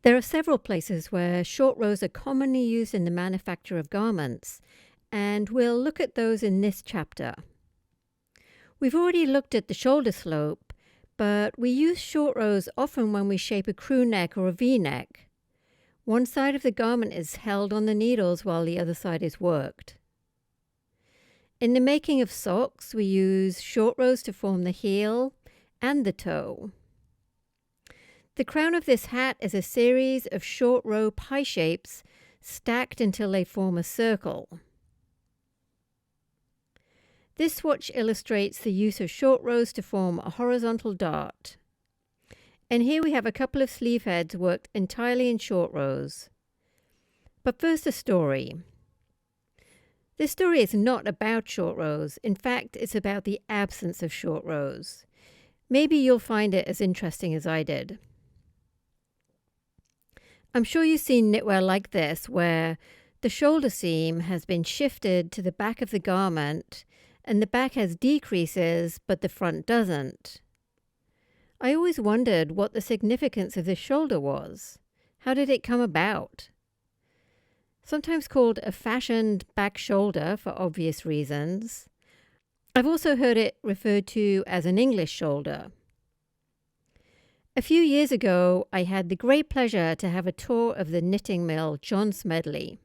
There are several places where short rows are commonly used in the manufacture of garments, and we'll look at those in this chapter. We've already looked at the shoulder slope, but we use short rows often when we shape a crew neck or a V-neck. One side of the garment is held on the needles while the other side is worked. In the making of socks, we use short rows to form the heel and the toe. The crown of this hat is a series of short row pie shapes stacked until they form a circle. This swatch illustrates the use of short rows to form a horizontal dart. And here we have a couple of sleeve heads worked entirely in short rows. But first, a story. This story is not about short rows. In fact, it's about the absence of short rows. Maybe you'll find it as interesting as I did. I'm sure you've seen knitwear like this, where the shoulder seam has been shifted to the back of the garment, and the back has decreases, but the front doesn't. I always wondered what the significance of this shoulder was. How did it come about? Sometimes called a fashioned back shoulder for obvious reasons. I've also heard it referred to as an English shoulder. A few years ago, I had the great pleasure to have a tour of the knitting mill John Smedley.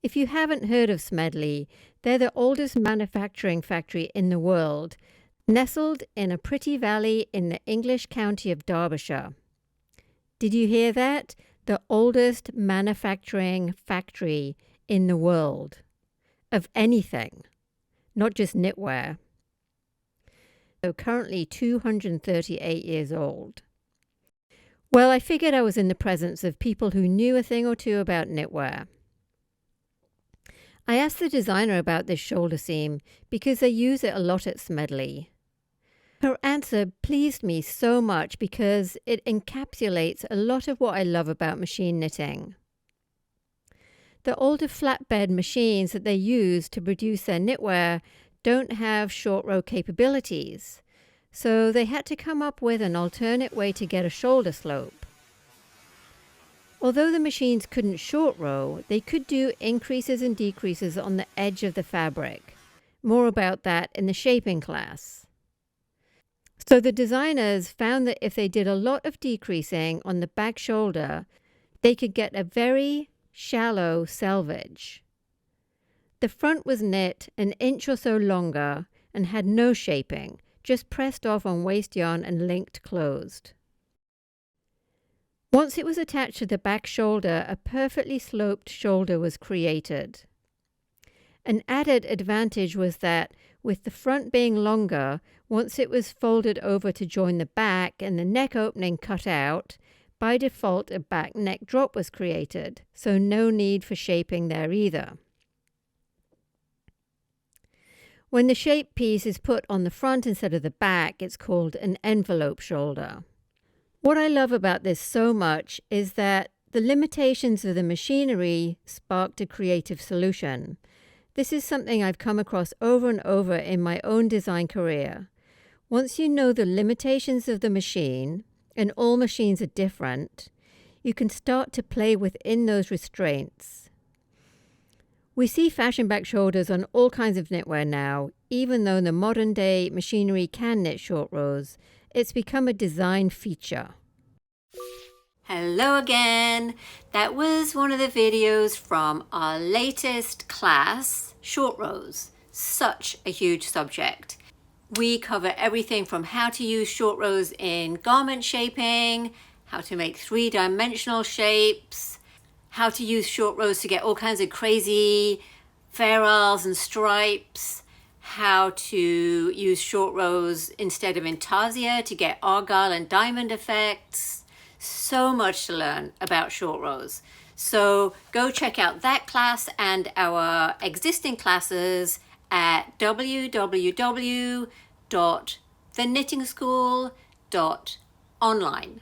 If you haven't heard of Smedley, they're the oldest manufacturing factory in the world, nestled in a pretty valley in the English county of Derbyshire. Did you hear that? The oldest manufacturing factory in the world. Of anything, not just knitwear. So currently 238 years old. Well, I figured I was in the presence of people who knew a thing or two about knitwear. I asked the designer about this shoulder seam because they use it a lot at Smedley. Her answer pleased me so much because it encapsulates a lot of what I love about machine knitting. The older flatbed machines that they use to produce their knitwear don't have short row capabilities, so they had to come up with an alternate way to get a shoulder slope. Although the machines couldn't short row, they could do increases and decreases on the edge of the fabric. More about that in the shaping class. So the designers found that if they did a lot of decreasing on the back shoulder, they could get a very shallow selvage. The front was knit an inch or so longer and had no shaping, just pressed off on waste yarn and linked closed. Once it was attached to the back shoulder, a perfectly sloped shoulder was created. An added advantage was that, with the front being longer, once it was folded over to join the back and the neck opening cut out, by default a back neck drop was created, so no need for shaping there either. When the shape piece is put on the front instead of the back, it's called an envelope shoulder. What I love about this so much is that the limitations of the machinery sparked a creative solution. This is something I've come across over and over in my own design career. Once you know the limitations of the machine, and all machines are different, you can start to play within those restraints. We see fashion back shoulders on all kinds of knitwear now. Even though the modern day machinery can knit short rows, it's become a design feature. Hello again. That was one of the videos from our latest class, short rows. Such a huge subject. We cover everything from how to use short rows in garment shaping, how to make three-dimensional shapes, how to use short rows to get all kinds of crazy ferrules and stripes, how to use short rows instead of intarsia to get argyle and diamond effects. So much to learn about short rows. So go check out that class and our existing classes at www.theknittingschool.online.